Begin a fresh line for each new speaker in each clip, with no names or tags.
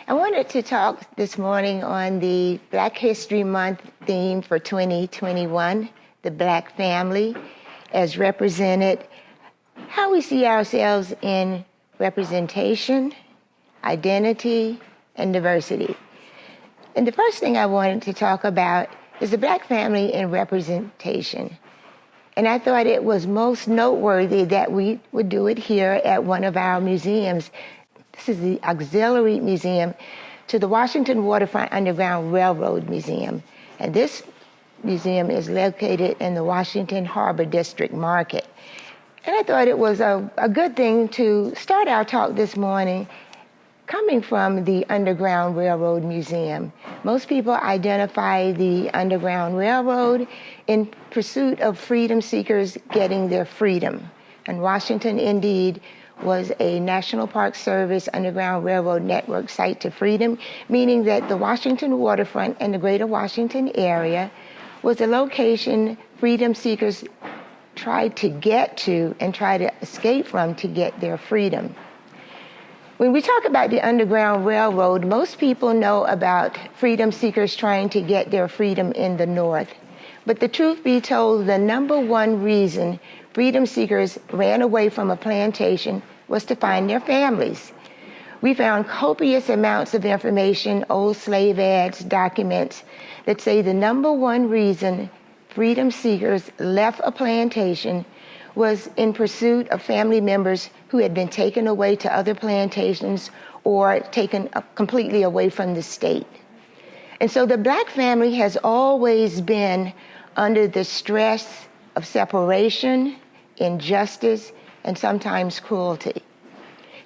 I wanted to talk this morning on the Black History Month theme for 2021, the Black family, as represented, how we see ourselves in representation, identity, and diversity. And the first thing I wanted to talk about is the Black family in representation. And I thought it was most noteworthy that we would do it here at one of our museums. This is the auxiliary museum to the Washington Waterfront Underground Railroad Museum. And this museum is located in the Washington Harbor District Market. And I thought it was a good thing to start our talk this morning coming from the Underground Railroad Museum. Most people identify the Underground Railroad in pursuit of freedom seekers getting their freedom. And Washington, indeed, was a National Park Service Underground Railroad Network site to freedom, meaning that the Washington waterfront and the greater Washington area was a location freedom seekers tried to get to and try to escape from to get their freedom. When we talk about the Underground Railroad, most people know about freedom seekers trying to get their freedom in the North. But the truth be told, the number one reason freedom seekers ran away from a plantation was to find their families. We found copious amounts of information, old slave ads, documents, that say the number one reason freedom seekers left a plantation was in pursuit of family members who had been taken away to other plantations or taken completely away from the state. And so the Black family has always been under the stress of separation, injustice, and sometimes cruelty.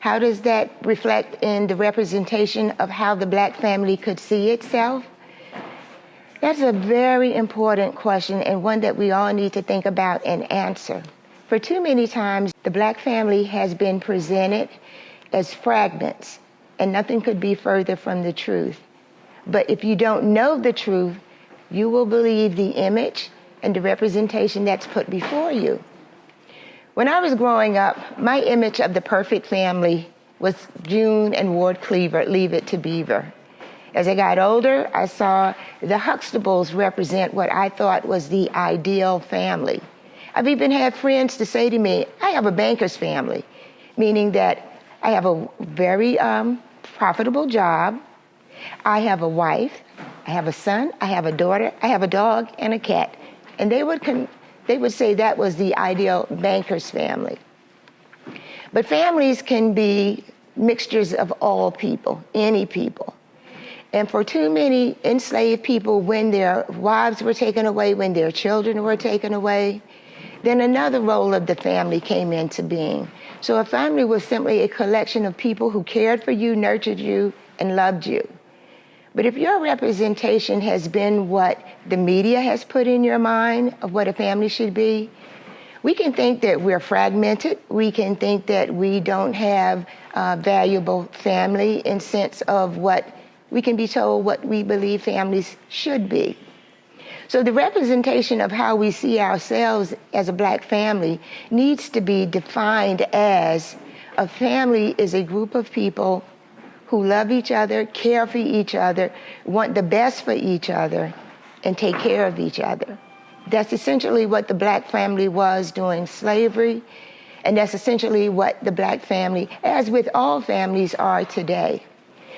How does that reflect in the representation of how the Black family could see itself? That's a very important question and one that we all need to think about and answer. For too many times, the Black family has been presented as fragments, and nothing could be further from the truth. But if you don't know the truth, you will believe the image and the representation that's put before you. When I was growing up, my image of the perfect family was June and Ward Cleaver, Leave It to Beaver. As I got older, I saw the Huxtables represent what I thought was the ideal family. I've even had friends to say to me, I have a banker's family, meaning that I have a very profitable job, I have a wife, I have a son, I have a daughter, I have a dog and a cat. And they would say that was the ideal banker's family. But families can be mixtures of all people, any people. And for too many enslaved people, when their wives were taken away, when their children were taken away, then another role of the family came into being. So a family was simply a collection of people who cared for you, nurtured you, and loved you. But if your representation has been what the media has put in your mind of what a family should be, we can think that we're fragmented. We can think that we don't have valuable family in sense of what we can be told what we believe families should be. So the representation of how we see ourselves as a Black family needs to be defined as a family is a group of people who love each other, care for each other, want the best for each other, and take care of each other. That's essentially what the Black family was during slavery, and that's essentially what the Black family, as with all families, are today.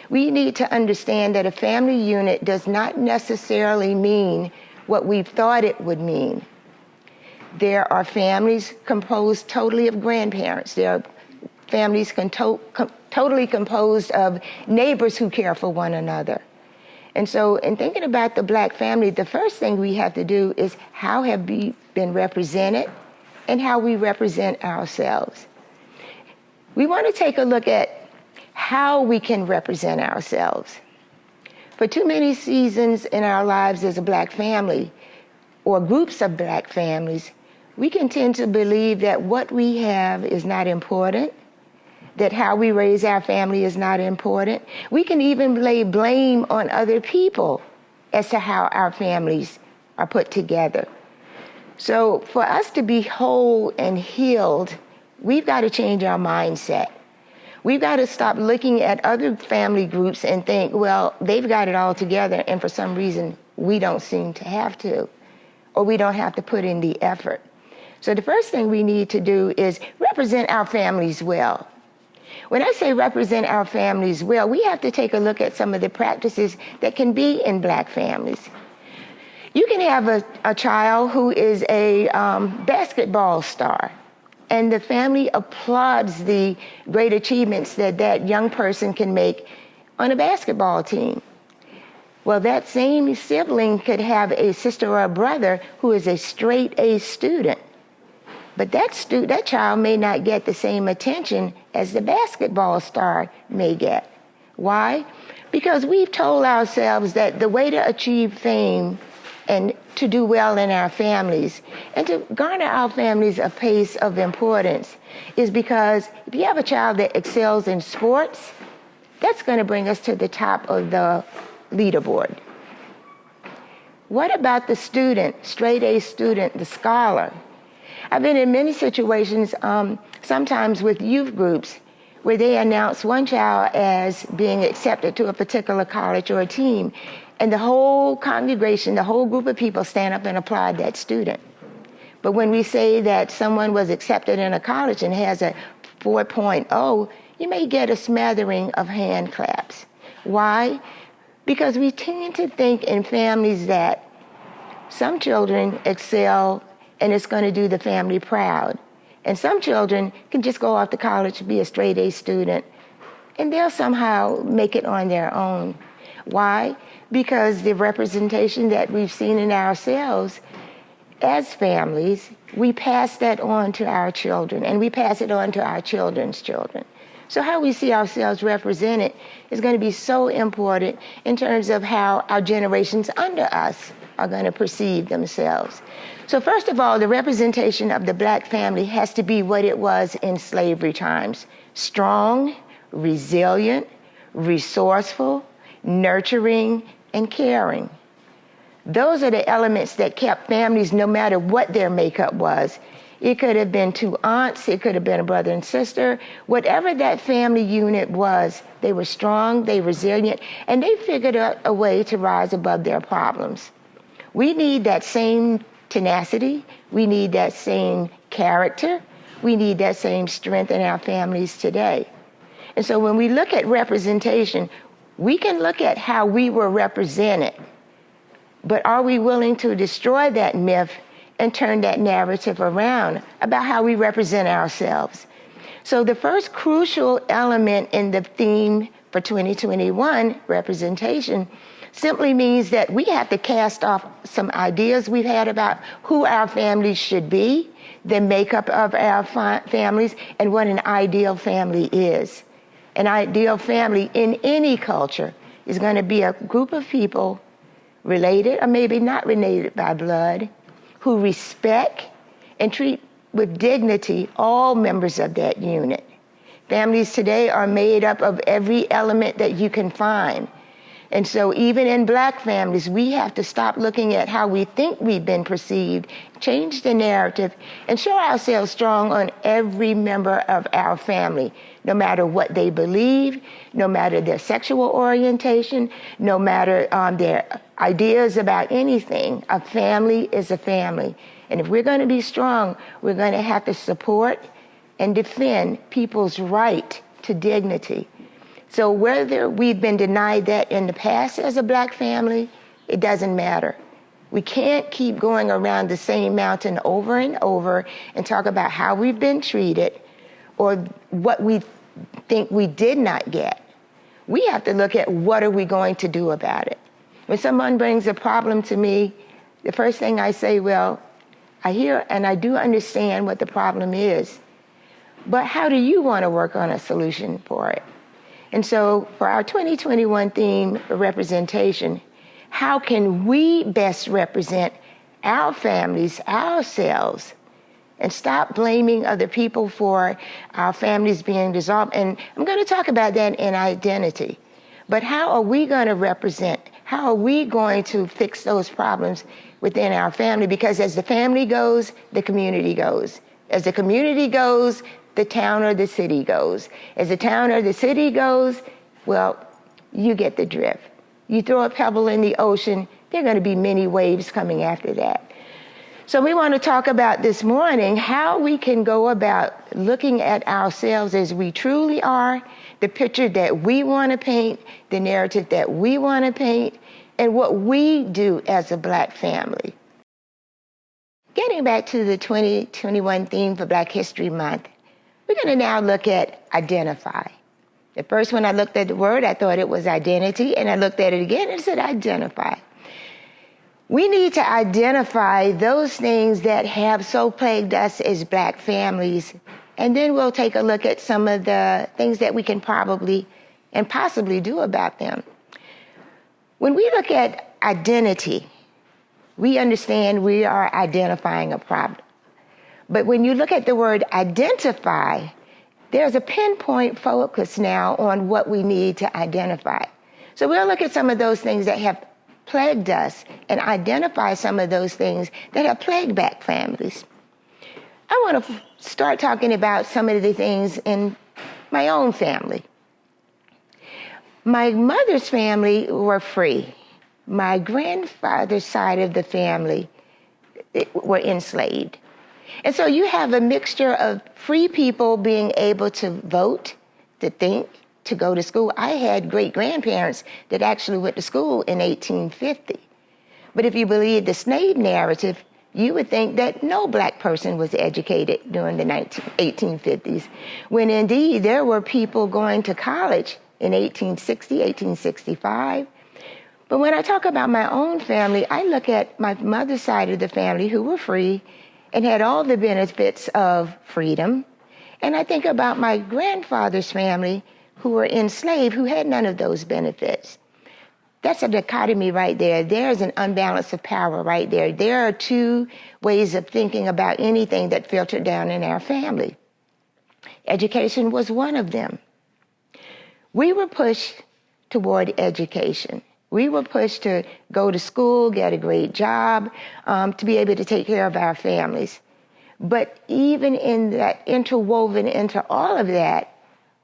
We need to understand that a family unit does not necessarily mean what we've thought it would mean. There are families composed totally of grandparents. There are families totally composed of neighbors who care for one another. And so in thinking about the Black family, the first thing we have to do is how have we been represented and how we represent ourselves. We want to take a look at how we can represent ourselves. For too many seasons in our lives as a Black family, or groups of Black families, we can tend to believe that what we have is not important, that how we raise our family is not important. We can even lay blame on other people as to how our families are put together. So for us to be whole and healed, we've got to change our mindset. We've got to stop looking at other family groups and think, well, they've got it all together, and for some reason, we don't seem to have to, or we don't have to put in the effort. So the first thing we need to do is represent our families well. When I say represent our families well, we have to take a look at some of the practices that can be in Black families. You can have a child who is a basketball star, and the family applauds the great achievements that that young person can make on a basketball team. Well, that same sibling could have a sister or a brother who is a straight A student, but that child may not get the same attention as the basketball star may get. Why? Because we've told ourselves that the way to achieve fame and to do well in our families and to garner our families a place of importance is because if you have a child that excels in sports, that's going to bring us to the top of the leaderboard. What about the student, straight A student, the scholar? I've been in many situations, sometimes with youth groups, where they announce one child as being accepted to a particular college or a team, and the whole congregation, the whole group of people stand up and applaud that student. But when we say that someone was accepted in a college and has a 4.0, you may get a smattering of hand claps. Why? Because we tend to think in families that some children excel and it's going to do the family proud. And some children can just go off to college and be a straight A student, and they'll somehow make it on their own. Why? Because the representation that we've seen in ourselves as families, we pass that on to our children, and we pass it on to our children's children. So how we see ourselves represented is going to be so important in terms of how our generations under us are going to perceive themselves. So first of all, the representation of the Black family has to be what it was in slavery times: strong, resilient, resourceful, nurturing, and caring. Those are the elements that kept families, no matter what their makeup was. It could have been two aunts, it could have been a brother and sister. Whatever that family unit was, they were strong, they were resilient, and they figured out a way to rise above their problems. We need that same tenacity, we need that same character, we need that same strength in our families today. And so when we look at representation, we can look at how we were represented, but are we willing to destroy that myth and turn that narrative around about how we represent ourselves? So the first crucial element in the theme for 2021, representation, simply means that we have to cast off some ideas we've had about who our families should be, the makeup of our families, and what an ideal family is. An ideal family in any culture is going to be a group of people related or maybe not related by blood, who respect and treat with dignity all members of that unit. Families today are made up of every element that you can find. And so even in Black families, we have to stop looking at how we think we've been perceived, change the narrative, and show ourselves strong on every member of our family, no matter what they believe, no matter their sexual orientation, no matter their ideas about anything. A family is a family. And if we're going to be strong, we're going to have to support and defend people's right to dignity. So whether we've been denied that in the past as a Black family, it doesn't matter. We can't keep going around the same mountain over and over and talk about how we've been treated or what we think we did not get. We have to look at what are we going to do about it. When someone brings a problem to me, the first thing I say, well, I hear and I do understand what the problem is, but how do you want to work on a solution for it? And so for our 2021 theme, representation, how can we best represent our families, ourselves, and stop blaming other people for our families being dissolved? And I'm going to talk about that in identity. But how are we going to represent? How are we going to fix those problems within our family? Because as the family goes, the community goes. As the community goes, the town or the city goes. As the town or the city goes, well, you get the drift. You throw a pebble in the ocean, there are going to be many waves coming after that. So we want to talk about this morning how we can go about looking at ourselves as we truly are, the picture that we want to paint, the narrative that we want to paint, and what we do as a Black family. Getting back to the 2021 theme for Black History Month, we're going to now look at identify. At first, when I looked at the word, I thought it was identity, and I looked at it again and it said identify. We need to identify those things that have so plagued us as Black families, and then we'll take a look at some of the things that we can probably and possibly do about them. When we look at identity, we understand we are identifying a problem. But when you look at the word identify, there's a pinpoint focus now on what we need to identify. So we'll look at some of those things that have plagued us and identify some of those things that have plagued Black families. I want to start talking about some of the things in my own family. My mother's family were free. My grandfather's side of the family were enslaved. And so you have a mixture of free people being able to vote, to think, to go to school. I had great-grandparents that actually went to school in 1850. But if you believe the slave narrative, you would think that no Black person was educated during the 1850s, when indeed there were people going to college in 1860, 1865. But when I talk about my own family, I look at my mother's side of the family who were free and had all the benefits of freedom. And I think about my grandfather's family who were enslaved, who had none of those benefits. That's a dichotomy right there. There's an unbalance of power right there. There are two ways of thinking about anything that filtered down in our family. Education was one of them. We were pushed toward education. We were pushed to go to school, get a great job, to be able to take care of our families. But even in that, interwoven into all of that,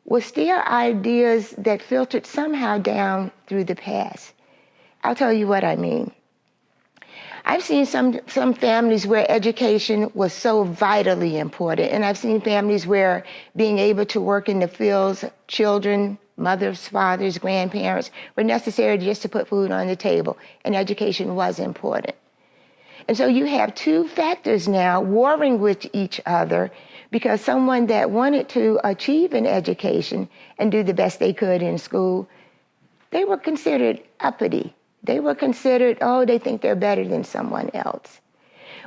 was still ideas that filtered somehow down through the past. I'll tell you what I mean. I've seen some families where education was so vitally important, and I've seen families where being able to work in the fields, children, mothers, fathers, grandparents, were necessary just to put food on the table, and education was important. And so you have two factors now warring with each other, because someone that wanted to achieve an education and do the best they could in school, they were considered uppity. They were considered, oh, they think they're better than someone else.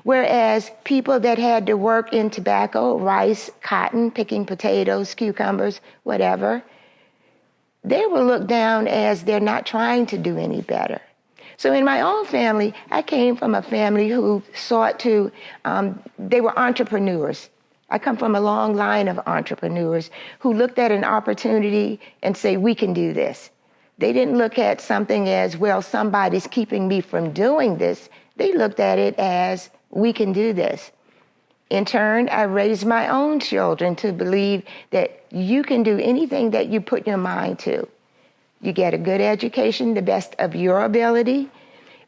Whereas people that had to work in tobacco, rice, cotton, picking potatoes, cucumbers, whatever, they were looked down as they're not trying to do any better. So in my own family, I came from a family who sought to, they were entrepreneurs. I come from a long line of entrepreneurs who looked at an opportunity and say, we can do this. They didn't look at something as, well, somebody's keeping me from doing this. They looked at it as, we can do this. In turn, I raised my own children to believe that you can do anything that you put your mind to. You get a good education, the best of your ability,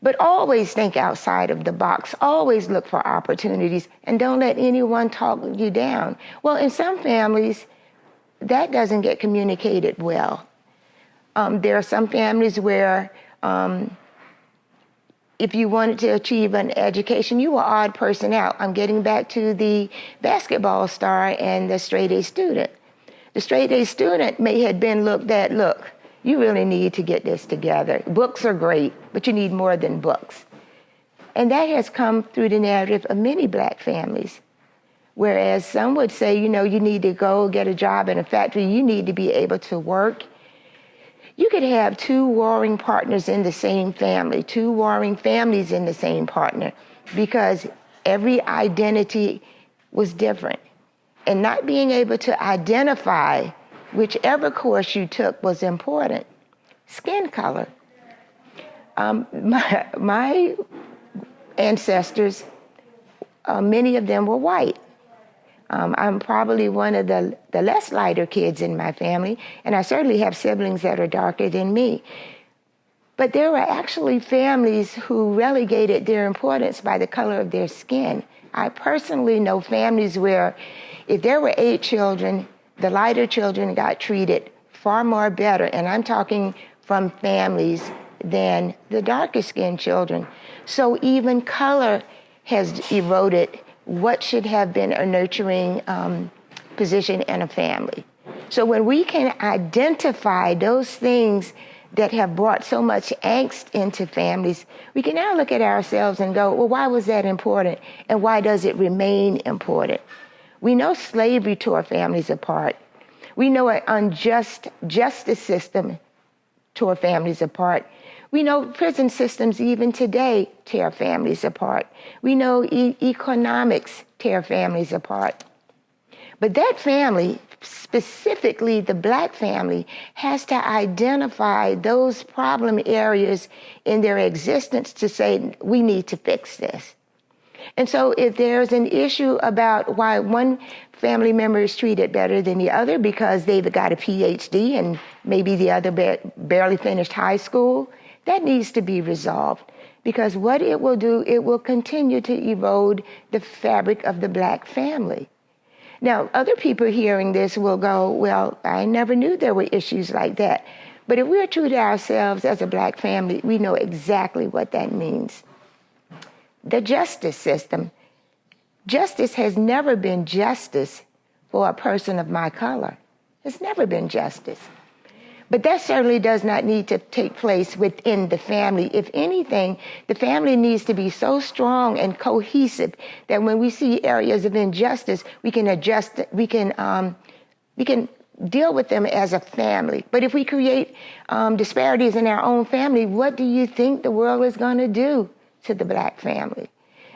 but always think outside of the box. Always look for opportunities, and don't let anyone talk you down. Well, in some families, that doesn't get communicated well. There are some families where if you wanted to achieve an education, you were an odd person out. I'm getting back to the basketball star and the straight-A student. The straight-A student may have been looked at, look, you really need to get this together. Books are great, but you need more than books. And that has come through the narrative of many Black families. Whereas some would say, you know, you need to go get a job in a factory, you need to be able to work. You could have two warring partners in the same family, two warring families in the same partner, because every identity was different. And not being able to identify whichever course you took was important. Skin color. My ancestors, many of them were white. I'm probably one of the less lighter kids in my family, and I certainly have siblings that are darker than me. But there were actually families who relegated their importance by the color of their skin. I personally know families where if there were 8 children, the lighter children got treated far more better, and I'm talking from families, than the darker skinned children. So even color has eroded what should have been a nurturing position in a family. So when we can identify those things that have brought so much angst into families, we can now look at ourselves and go, well, why was that important? And why does it remain important? We know slavery tore families apart. We know an unjust justice system tore families apart. We know prison systems even today tear families apart. We know economics tear families apart. But that family, specifically the Black family, has to identify those problem areas in their existence to say, we need to fix this. And so if there's an issue about why one family member is treated better than the other because they've got a PhD and maybe the other barely finished high school, that needs to be resolved, because what it will do, it will continue to erode the fabric of the Black family. Now, other people hearing this will go, well, I never knew there were issues like that. But if we're true to ourselves as a Black family, we know exactly what that means. The justice system. Justice has never been justice for a person of my color. It's never been justice. But that certainly does not need to take place within the family. If anything, the family needs to be so strong and cohesive that when we see areas of injustice, we can adjust, we can deal with them as a family. But if we create disparities in our own family, what do you think the world is going to do to the Black family?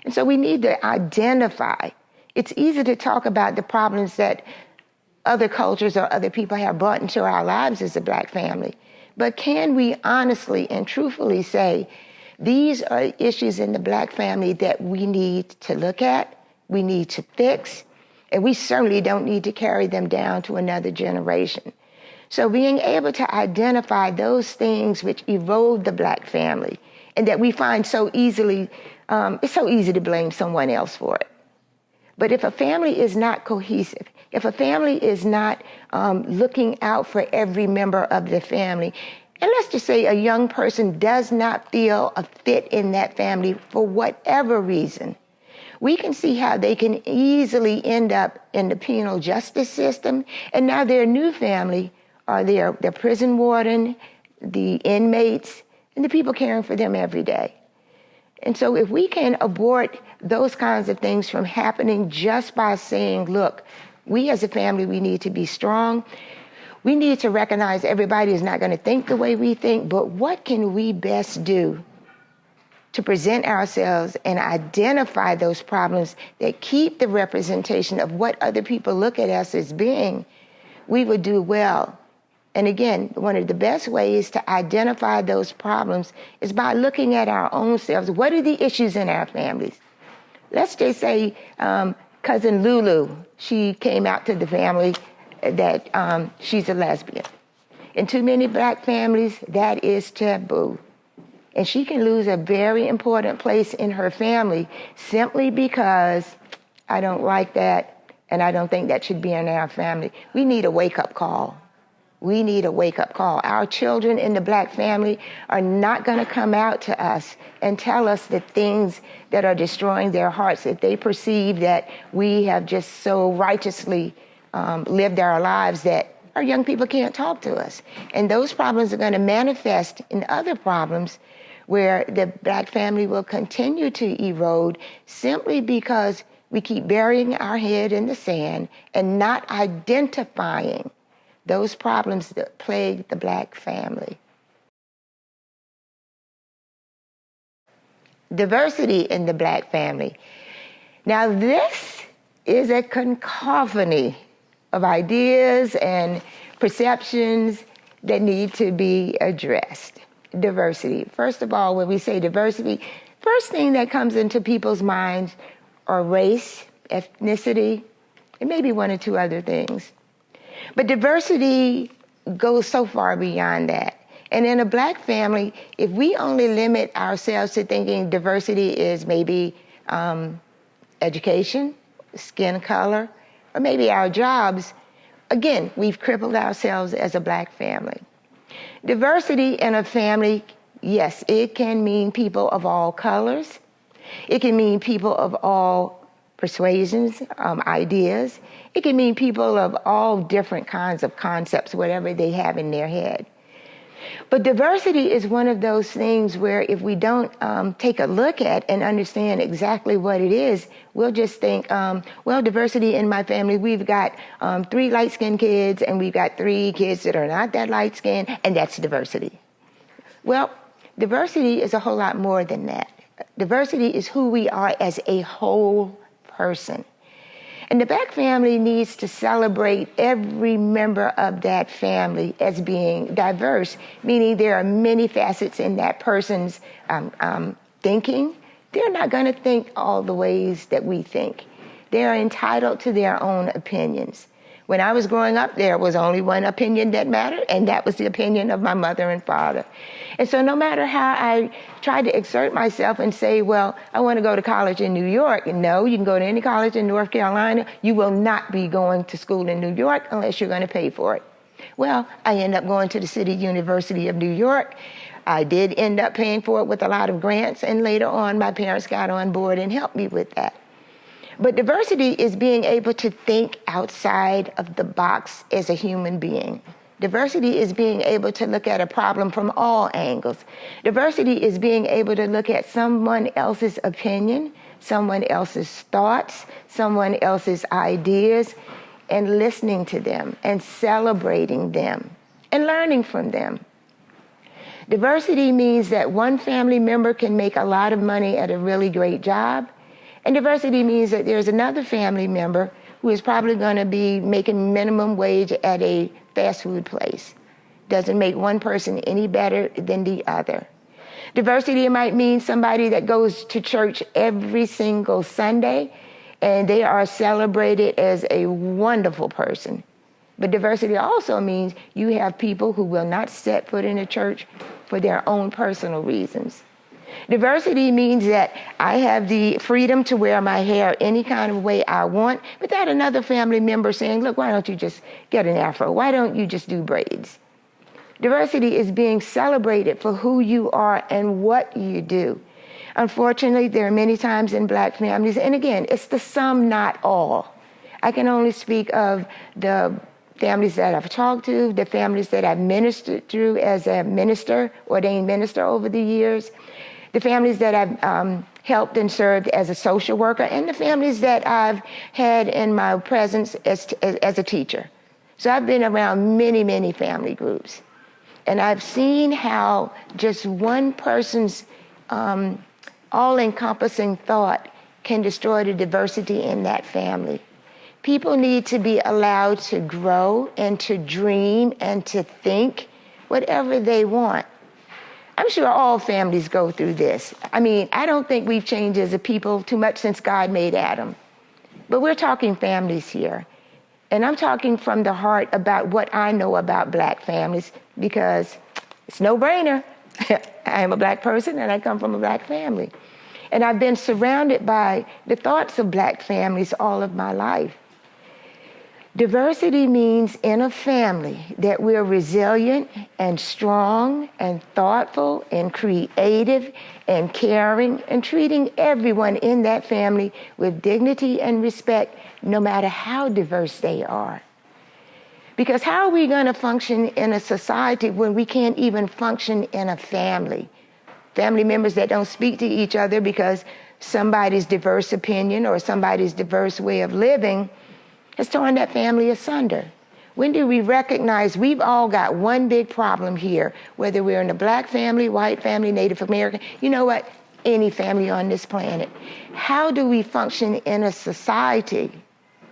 And so we need to identify. It's easy to talk about the problems that other cultures or other people have brought into our lives as a Black family. But can we honestly and truthfully say, these are issues in the Black family that we need to look at, we need to fix, and we certainly don't need to carry them down to another generation. So being able to identify those things which erode the Black family and that we find so easily, it's so easy to blame someone else for it. But if a family is not cohesive, if a family is not looking out for every member of the family, and let's just say a young person does not feel a fit in that family for whatever reason, we can see how they can easily end up in the penal justice system, and now their new family are their prison warden, the inmates, and the people caring for them every day. And so if we can abort those kinds of things from happening just by saying, look, we as a family, we need to be strong. We need to recognize everybody is not going to think the way we think, but what can we best do to present ourselves and identify those problems that keep the representation of what other people look at us as being, we would do well. And again, one of the best ways to identify those problems is by looking at our own selves. What are the issues in our families? Let's just say cousin Lulu, she came out to the family that she's a lesbian. In too many Black families, that is taboo. And she can lose a very important place in her family simply because I don't like that and I don't think that should be in our family. We need a wake-up call. We need a wake-up call. Our children in the Black family are not going to come out to us and tell us the things that are destroying their hearts if they perceive that we have just so righteously lived our lives that our young people can't talk to us. And those problems are going to manifest in other problems where the Black family will continue to erode simply because we keep burying our head in the sand and not identifying those problems that plague the Black family. Diversity in the Black family. Now this is a cacophony of ideas and perceptions that need to be addressed. Diversity. First of all, when we say diversity, first thing that comes into people's minds are race, ethnicity, and maybe one or two other things. But diversity goes so far beyond that. And in a black family, if we only limit ourselves to thinking diversity is maybe education, skin color, or maybe our jobs, again, we've crippled ourselves as a black family. Diversity in a family, yes, it can mean people of all colors. It can mean people of all persuasions, ideas. It can mean people of all different kinds of concepts, whatever they have in their head. But diversity is one of those things where if we don't take a look at and understand exactly what it is, we'll just think, well, diversity in my family, we've got 3 light-skinned kids and we've got 3 kids that are not that light-skinned, and that's diversity. Well, diversity is a whole lot more than that. Diversity is who we are as a whole person. And the black family needs to celebrate every member of that family as being diverse, meaning there are many facets in that person's thinking. They're not going to think all the ways that we think. They are entitled to their own opinions. When I was growing up, there was only one opinion that mattered, and that was the opinion of my mother and father. And so no matter how I tried to exert myself and say, well, I want to go to college in New York, and no, you can go to any college in North Carolina. You will not be going to school in New York unless you're going to pay for it. Well, I ended up going to the City University of New York. I did end up paying for it with a lot of grants, and later on, my parents got on board and helped me with that. But diversity is being able to think outside of the box as a human being. Diversity is being able to look at a problem from all angles. Diversity is being able to look at someone else's opinion, someone else's thoughts, someone else's ideas, and listening to them and celebrating them and learning from them. Diversity means that one family member can make a lot of money at a really great job, and diversity means that there's another family member who is probably going to be making minimum wage at a fast food place. Doesn't make one person any better than the other. Diversity might mean somebody that goes to church every single Sunday and they are celebrated as a wonderful person. But diversity also means you have people who will not set foot in a church for their own personal reasons. Diversity means that I have the freedom to wear my hair any kind of way I want without another family member saying, look, why don't you just get an afro? Why don't you just do braids? Diversity is being celebrated for who you are and what you do. Unfortunately, there are many times in black families, and again, it's the sum, not all. I can only speak of the families that I've talked to, the families that I've ministered through as a minister, ordained minister over the years, the families that I've helped and served as a social worker, and the families that I've had in my presence as a teacher. So I've been around many, many family groups. And I've seen how just one person's all-encompassing thought can destroy the diversity in that family. People need to be allowed to grow and to dream and to think whatever they want. I'm sure all families go through this. I mean, I don't think we've changed as a people too much since God made Adam. But we're talking families here. And I'm talking from the heart about what I know about black families because it's no brainer. I am a black person and I come from a black family. And I've been surrounded by the thoughts of black families all of my life. Diversity means in a family that we're resilient and strong and thoughtful and creative and caring and treating everyone in that family with dignity and respect, no matter how diverse they are. Because how are we going to function in a society when we can't even function in a family? Family members that don't speak to each other because somebody's diverse opinion or somebody's diverse way of living has torn that family asunder. When do we recognize we've all got one big problem here, whether we're in a black family, white family, Native American, you know what, any family on this planet. How do we function in a society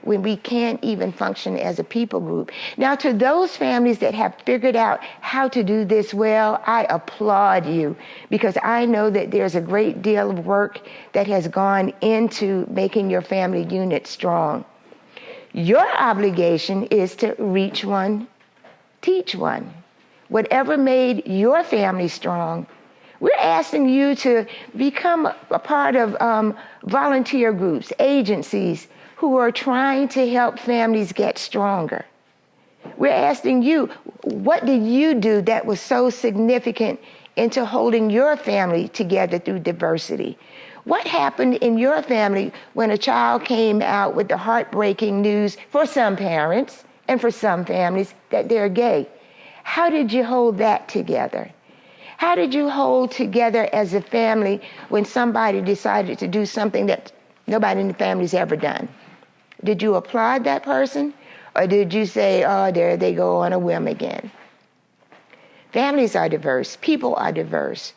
when we can't even function as a people group? Now, to those families that have figured out how to do this well, I applaud you because I know that there's a great deal of work that has gone into making your family unit strong. Your obligation is to reach one, teach one. Whatever made your family strong, we're asking you to become a part of volunteer groups, agencies who are trying to help families get stronger. We're asking you, what did you do that was so significant into holding your family together through diversity? What happened in your family when a child came out with the heartbreaking news for some parents and for some families that they're gay? How did you hold that together? How did you hold together as a family when somebody decided to do something that nobody in the family's ever done? Did you applaud that person? Or did you say, oh, there they go on a whim again? Families are diverse. People are diverse.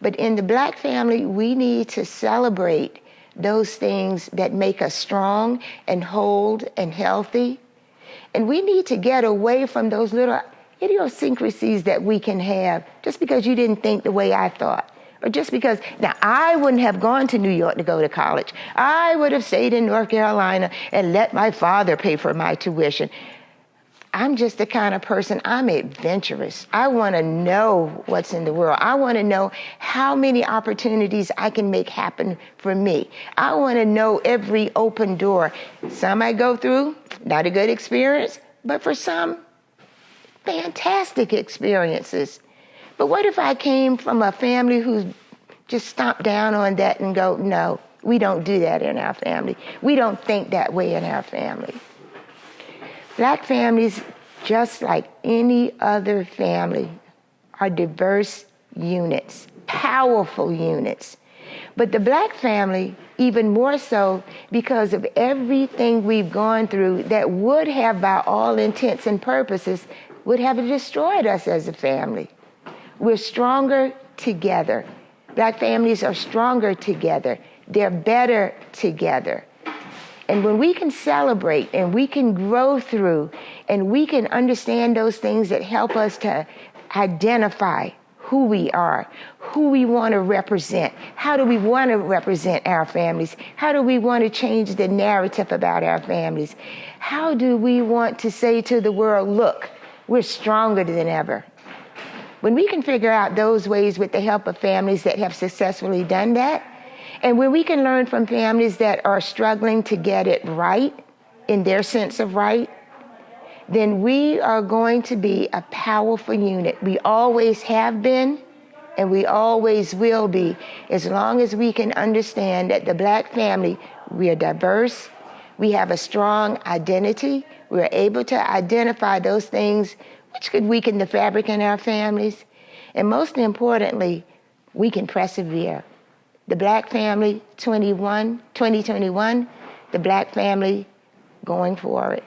But in the Black family, we need to celebrate those things that make us strong and whole and healthy. And we need to get away from those little idiosyncrasies that we can have just because you didn't think the way I thought. Or just because, now I wouldn't have gone to New York to go to college. I would have stayed in North Carolina and let my father pay for my tuition. I'm just the kind of person, I'm adventurous. I want to know what's in the world. I want to know how many opportunities I can make happen for me. I want to know every open door. Some I go through, not a good experience, but for some, fantastic experiences. But what if I came from a family who just stomped down on that and go, no, we don't do that in our family. We don't think that way in our family. Black families, just like any other family, are diverse units, powerful units. But the Black family, even more so because of everything we've gone through that would have, by all intents and purposes, would have destroyed us as a family. We're stronger together. Black families are stronger together. They're better together. And when we can celebrate and we can grow through and we can understand those things that help us to identify who we are, who we want to represent, how do we want to represent our families, how do we want to change the narrative about our families, how do we want to say to the world, look, we're stronger than ever. When we can figure out those ways with the help of families that have successfully done that, and when we can learn from families that are struggling to get it right in their sense of right, then we are going to be a powerful unit. We always have been, and we always will be, as long as we can understand that the Black family, we are diverse, we have a strong identity, we're able to identify those things which could weaken the fabric in our families, and most importantly, we can persevere. The Black family 2021, the Black family going for it.